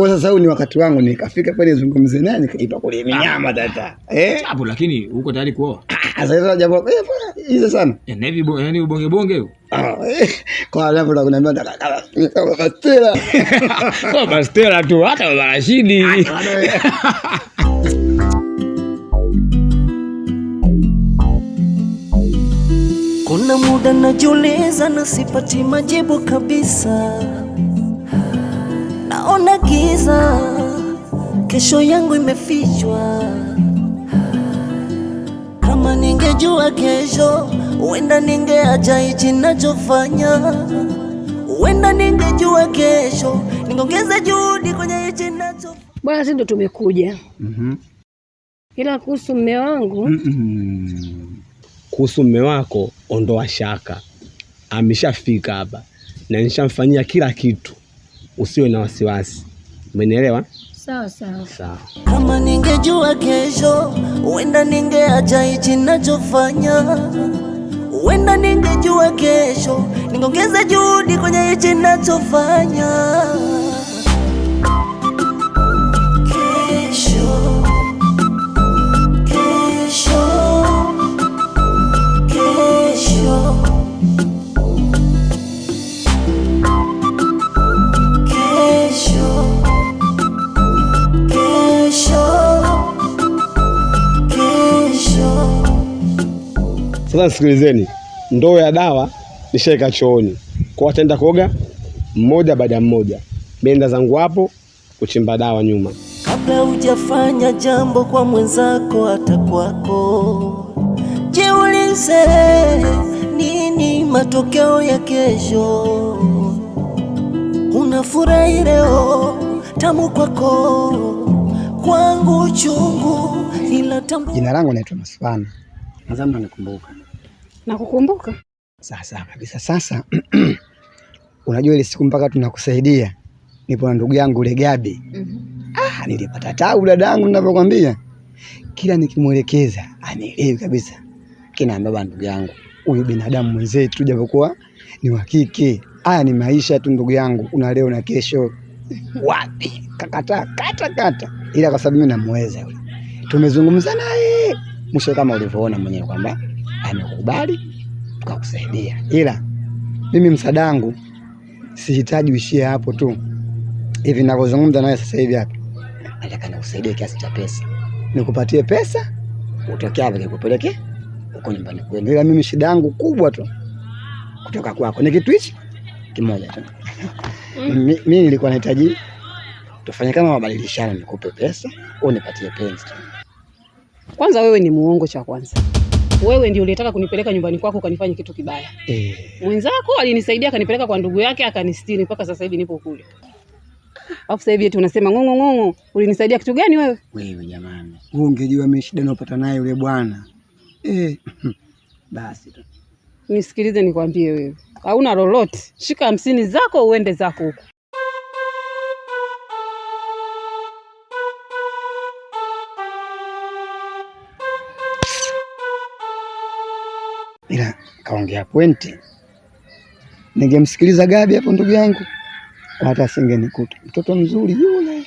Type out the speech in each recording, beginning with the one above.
Kwa sasa huu ni wakati wangu nikafika pale nizungumze naye nikaipa kule minyama tata. Hapo lakini uko tayari kuoa? Sasa jambo hizo sana. Nevi yani ubonge bonge huko. Kwa hapo ndo kuniambia kama Bastela. Kwa Bastela tu hata Baba Rashidi. Kuna muda najiuliza na sipati majibu kabisa. Naona giza, kesho yangu imefichwa. Kama ningejua kesho, huenda ningeacha hichi ninachofanya. Huenda ningejua kesho, ningeongeza juhudi kwenye hichi ninachofanya. Bwana, sisi ndo tumekuja. Ila kuhusu mume wangu, kuhusu mume wako ondoa shaka. Ameshafika hapa na nishamfanyia kila kitu. Usiwe na wasiwasi. Umenielewa? Sawa sawa. Sawa. Kama ningejua kesho, huenda ningeacha hichi ninachofanya. Huenda ningejua kesho, ningeongeza juhudi kwenye hichi ninachofanya. Kesho, kesho, kesho, Sasa sikilizeni, ndoo ya dawa nishaika chooni. Kwa wataenda kuoga mmoja baada mmoja. Menda zangu hapo kuchimba dawa nyuma. Kabla hujafanya jambo kwa mwenzako hata kwako, jiulize nini matokeo ya kesho. Unafurahi leo, tamu kwako, kwangu chungu, ila tamu. Jina langu naitwa Masfana. Nadhani unanikumbuka. Nakukumbuka? Sasa kabisa. Sasa unajua ile siku mpaka tunakusaidia nipo na ndugu yangu ile Gabi. Nilipata taabu dadangu, ninapokuambia. Kila nikimwelekeza anielewi kabisa. Kinaambia bwana, ndugu yangu, huyu binadamu mwenzetu japokuwa ni wa kike. Haya ni maisha tu ndugu yangu, una leo na kesho. Wapi? Kata. Ila kwa sababu mimi namuweza yule. Tumezungumza naye. Mwisho kama ulivyoona mwenyewe kwamba amekubali tukakusaidia. Ila mimi msadangu sihitaji uishie hapo tu. Hivi ninavyozungumza nawe sasa hivi hapa, nataka nikusaidie kiasi cha pesa. Nikupatie pesa, utokea hapa nikupeleke huko nyumbani kwenu. Ila mimi shida yangu kubwa tu kutoka kwako ni kitu hichi kimoja tu. Mimi nilikuwa nahitaji tufanye kama mabadilishano, nikupe pesa, unipatie penzi. Kwanza wewe ni muongo cha kwanza. Wewe ndio ulitaka kunipeleka nyumbani kwako ukanifanya kitu kibaya. Mwenzako alinisaidia akanipeleka kwa ndugu yake akanistiri mpaka sasa hivi nipo kule. Alafu sasa hivi eti unasema ngongo. Ulinisaidia kitu gani wewe? Wewe jamani. Wewe ungejua mimi shida ninayopata naye yule bwana. Basi tu. Nisikilize nikwambie wewe. Hauna lolote. Shika 50 zako uende zako huko. Ila kaongea pointi. Ningemsikiliza Gabi hapo ndugu yangu, hata singenikuta. Mtoto mzuri yule.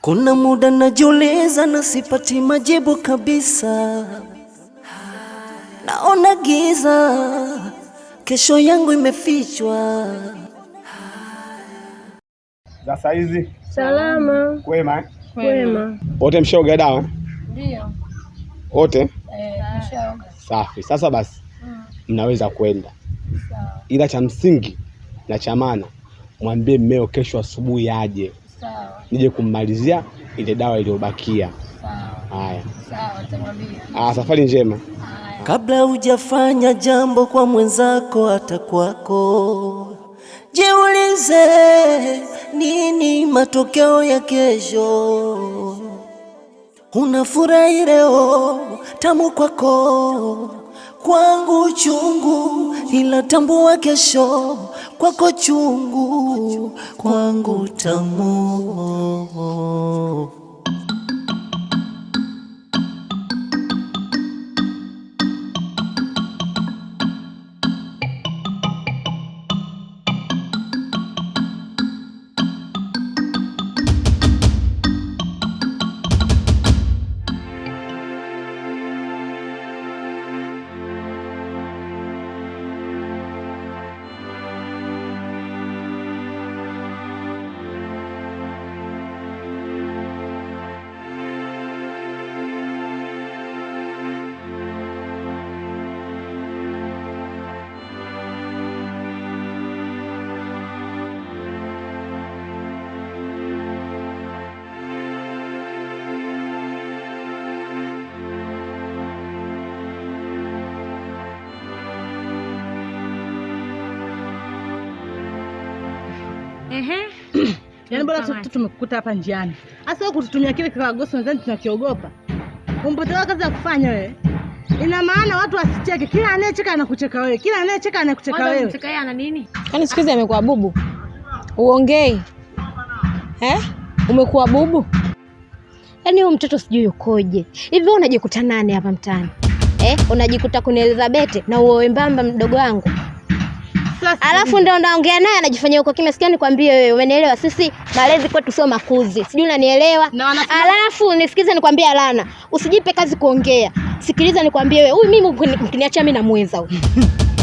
Kuna muda najiuliza na sipati majibu kabisa. Naona giza, kesho yangu imefichwa. Sasa hizi Salama. Kwema. Kwema. Wote mshoga dawa? Ndio. Wote? Mshoga. Safi. Sasa basi mnaweza kwenda. Sawa. Ila cha msingi na cha maana mwambie mmeo kesho asubuhi aje. Sawa. Nije kummalizia ile dawa iliyobakia. Sawa. Haya. Sawa, nitamwambia. Safari njema. Kabla hujafanya jambo kwa mwenzako hata kwako, jiulize nini matokeo ya kesho. Unafurahi leo, tamu kwako, kwangu chungu, ila tambua kesho kwako chungu, kwangu tamu. Yaani bora tu tumekukuta hapa njiani. Sasa wewe kututumia kile kikagoso nadhani tunakiogopa. Umpotoa kazi ya kufanya wewe. Ina maana watu wasicheke. Kila anayecheka anakucheka wewe. Kila anayecheka anakucheka wewe. Unacheka yeye ana nini? Yaani siku hizi amekuwa bubu. Uongei. Umekuwa bubu? Yaani huyo mtoto sijui yukoje. Hivi wewe unajikuta nani hapa mtaani? Unajikuta kuna Elizabeth na uo wembamba mdogo wangu. Alafu ndio naongea naye anajifanyia uko kimya. Sikia nikwambie wewe, umenielewa? Sisi malezi kwetu sio makuzi. Sijui unanielewa? Alafu nisikize nikwambie Alana, usijipe kazi kuongea. Sikiliza nikwambie wewe, huyu mimi mkiniachia mimi namuweza huyu.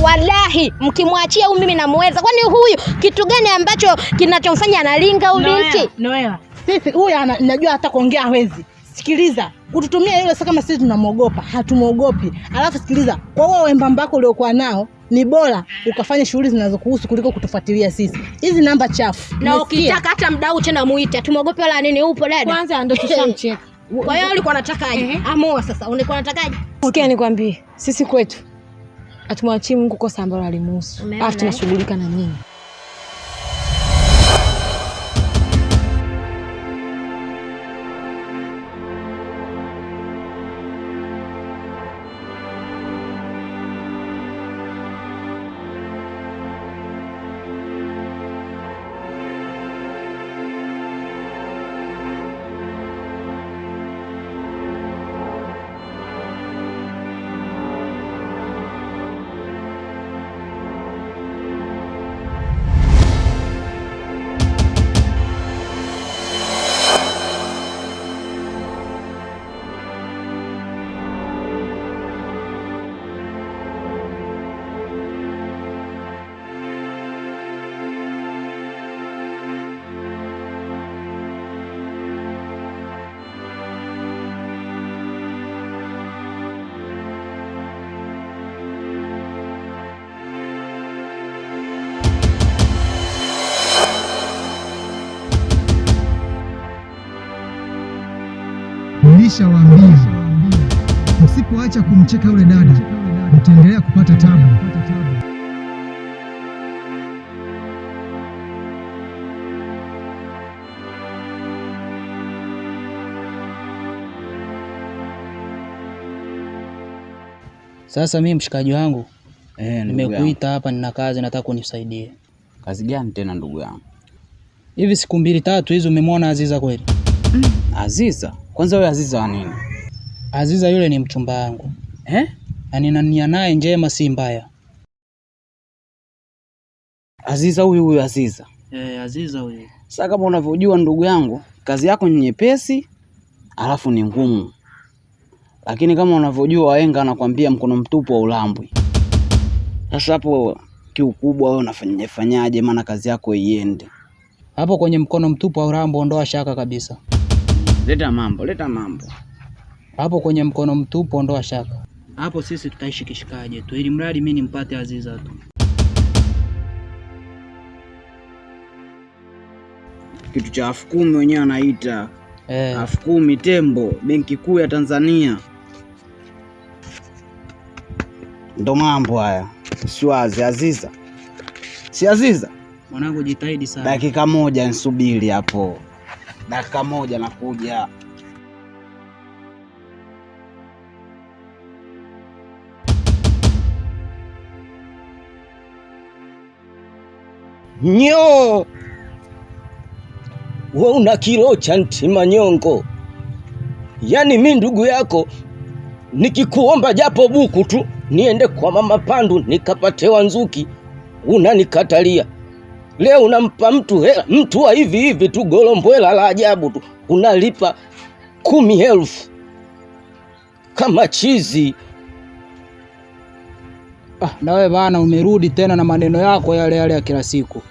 Wallahi, mkimwachia huyu mimi namuweza. Kwani huyu kitu gani ambacho kinachomfanya analinga huyu binti? Noela. Sisi huyu anajua hata kuongea hawezi. Sikiliza, kututumia yule sio kama sisi tunamuogopa, hatumuogopi. Alafu sikiliza, kwa wewe wembamba wako uliokuwa nao ni bora ukafanya shughuli zinazokuhusu kuliko kutufuatilia sisi. Hizi namba chafu. Na ukitaka hata mdau tena muite, tumuogope wala nini, upo dada? Kwanza ndio tushamcheka. Kwa hiyo ulikuwa unatakaje? Amoa sasa, ulikuwa unatakaje? Sikia nikwambie, sisi kwetu atumwachie Mungu kosa ambalo alimuhusu. Alafu tunashughulika na nini? Nilishawaambia msipoacha kumcheka yule dada mtaendelea kupata tabu. Sasa mimi mshikaji wangu, nimekuita hapa, nina kazi nataka unisaidie. Kazi gani tena ndugu yangu? Hivi siku 2-3 hizo umemwona Aziza kweli? Aziza? Kwanza wewe Aziza wa nini? Aziza yule ni mchumba wangu. Na nina nia naye njema si mbaya. Aziza huyu Aziza? Aziza huyu. Sasa kama unavyojua ndugu yangu, kazi yako ni nyepesi, alafu ni ngumu. Lakini kama unavyojua wahenga anakuambia mkono mtupu wa ulambwi. Sasa hapo kiukubwa wewe unafanyaje maana kazi yako iende? Hapo kwenye mkono mtupu wa ulambo ondoa shaka kabisa. Leta mambo. Hapo kwenye mkono mtupu ondoa shaka. Hapo sisi tutaishi kishikaje tu, ili mradi mimi nimpate Aziza tu. Kitu cha 10,000 wenyewe anaita. 10,000 tembo, Benki Kuu ya Tanzania. Ndo mambo haya. Siwazi Aziza. Si Aziza? Mwanangu jitahidi sana. Dakika moja nisubiri hapo. Dakika moja nakuja. Nyo! Wewe una kilo cha ntima nyongo. Yaani mimi ndugu yako nikikuomba japo buku tu niende kwa mama Pandu nikapatewa nzuki, unanikatalia. Leo unampa mtu hela, mtu wa hivi tu golombwela la ajabu tu unalipa 10,000 kama chizi. Na wewe bana umerudi tena na maneno yako yale ya kila siku.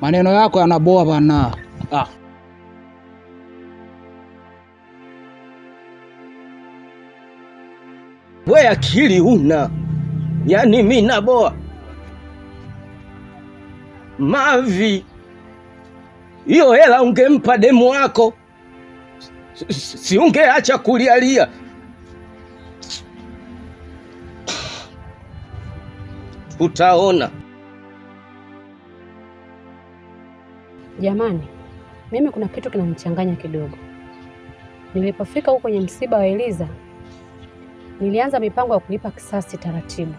Maneno yako yanaboa bana. We akili una. Yaani mimi naboa. Mavi. Hiyo hela ungempa demu wako. Si ungeacha kulialia. Utaona. Jamani, mimi kuna kitu kinanichanganya kidogo. Nilipofika huko kwenye msiba wa Eliza, nilianza mipango ya kulipa kisasi taratibu.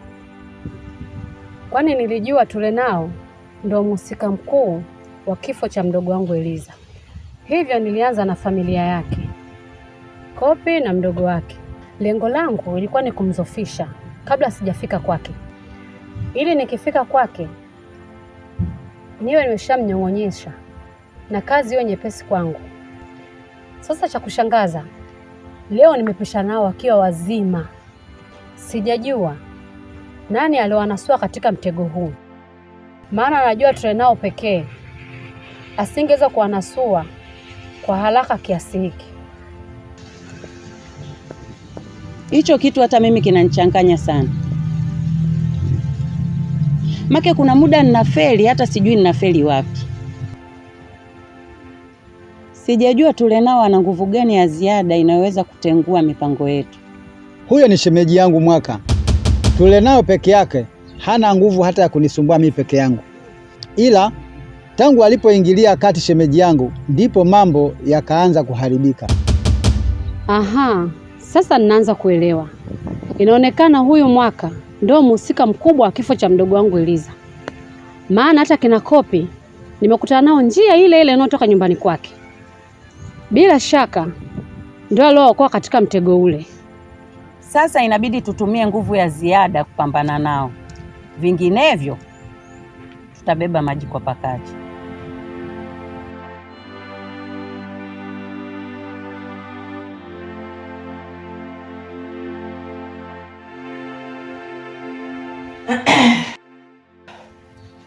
Kwani nilijua Tulenao ndio mhusika mkuu wa kifo cha mdogo wangu Eliza. Hivyo nilianza na familia yake, Kopi na mdogo wake. Lengo langu ilikuwa ni kumzofisha kabla sijafika kwake, ili nikifika kwake niwe nimeshamnyong'onyesha na kazi hiyo nyepesi kwangu. Sasa cha kushangaza, leo nimepisha nao wakiwa wazima. Sijajua nani aliowanasua katika mtego huu, maana najua Tulenao pekee asingeweza kuwanasua kwa haraka kiasi hiki. Hicho kitu hata mimi kinanichanganya sana. Make kuna muda ninafeli hata sijui ninafeli wapi. Sijajua Tulenao ana nguvu gani ya ziada inayoweza kutengua mipango yetu. Huyo ni shemeji yangu Mwaka. Tulenao peke yake hana nguvu hata ya kunisumbua mimi peke yangu. Ila tangu alipoingilia kati shemeji yangu ndipo mambo yakaanza kuharibika. Aha, sasa ninaanza kuelewa. Inaonekana huyu Mwaka ndio mhusika mkubwa wa kifo cha mdogo wangu Eliza. Maana hata kina Kopi nimekutana nao njia ile ile inayotoka nyumbani kwake. Bila shaka ndio aliokuwa katika mtego ule. Sasa inabidi tutumie nguvu ya ziada kupambana nao. Vinginevyo tutabeba maji kwa pakati.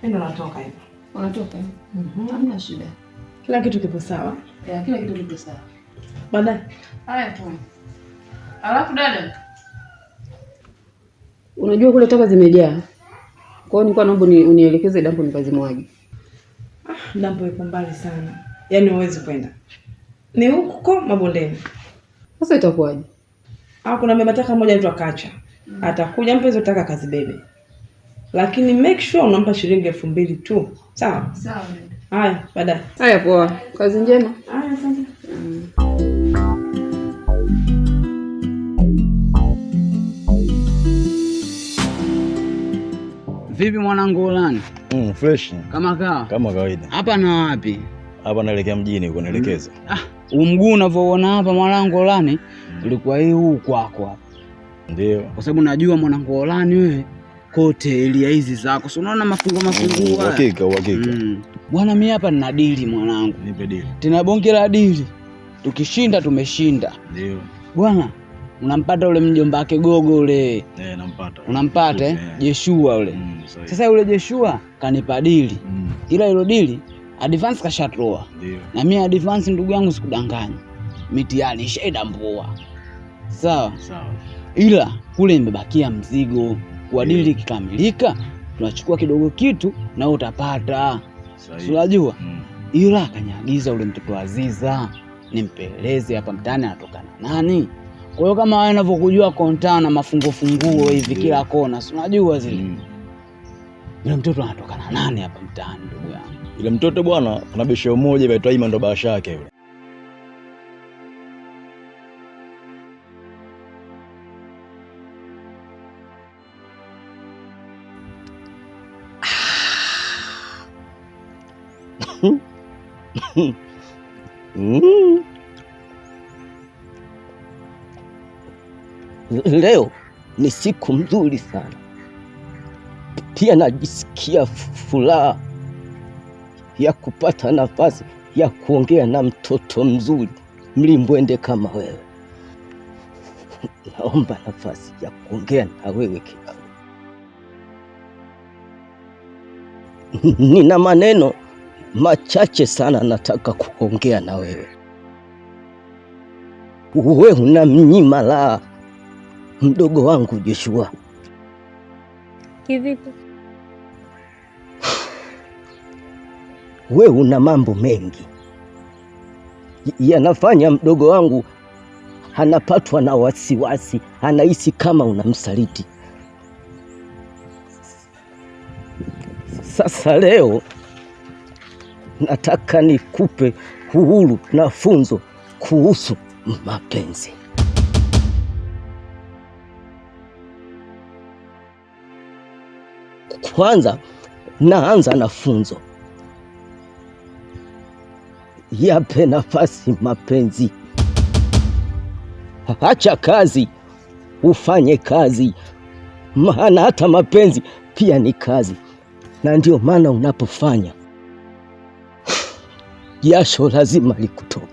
Ndio natoka hivyo. Unatoka? Hamna shida. Kila kitu kipo sawa? Kila kitu kipo sawa. Baadaye. Haya tu. Alafu dada, unajua kule taka zimejaa. Kwa hiyo nilikuwa naomba unielekeze dampo nikazimwaje. Dampo iko mbali sana. Yaani huwezi kwenda. Ni huko mabondeni. Sasa itakuwaje? Kuna mbataka mmoja anaitwa Kacha. Atakuja mpe hizo taka kazibebe. Lakini make sure unampa shilingi 2,000 tu. Sawa? Sawa. Haya, baadaye. Haya poa. Kazi njema. Haya, asante. Vipi mwanangu Olani? Fresh. Kama kawaida. Hapa na wapi? Hapa naelekea mjini huko naelekeza. Mguu unavyoona hapa mwanangu Olani, ulikuwa hii huu kwako hapa. Ndio. Kwa sababu najua mwanangu Olani wewe kote elia hizi zako. Si unaona mafungo haya? Uhakika. Bwana mimi hapa nina dili mwanangu. Nipe dili. Tena bonge la dili. Tukishinda tumeshinda. Ndio. Bwana, unampata ule mjomba wake Gogo ule. Nampata. Unampata Jeshua ule. Sasa yule Jeshua kanipa dili. Ila hilo dili advance kashatoa. Ndio. Na mimi advance ndugu yangu sikudanganya. Mitihani shaidambua. Sawa? Ila kule imebakia mzigo. Kwa dili kikamilika, tunachukua kidogo kitu na utapata. Unajua? Ila akaniagiza ule mtoto Aziza nimpeleze hapa mtaani anatokana nani. Kwa hiyo kama wewe unavyokujua kontana mafungo hivi kila kona, si unajua zile. Yule mtoto anatokana nani hapa mtaani ndugu yangu? Yule mtoto bwana, kuna besho mmoja anaitwa Ima ndo basha yake yule. Leo ni siku nzuri sana. Pia najisikia furaha ya kupata nafasi ya kuongea na mtoto mzuri mlimbwende kama wewe. Naomba nafasi ya kuongea na wewe kidogo. Nina maneno machache sana nataka kuongea na wewe. Wewe unamnyima la mdogo wangu Joshua. Kivipi? Wewe una mambo mengi yanafanya mdogo wangu anapatwa na wasiwasi, anahisi kama unamsaliti. Sasa leo nataka nikupe uhuru na funzo kuhusu mapenzi. Kwanza naanza na funzo. Yape nafasi mapenzi. Acha kazi ufanye kazi, maana hata mapenzi pia ni kazi, na ndio maana unapofanya jasho lazima likutoke.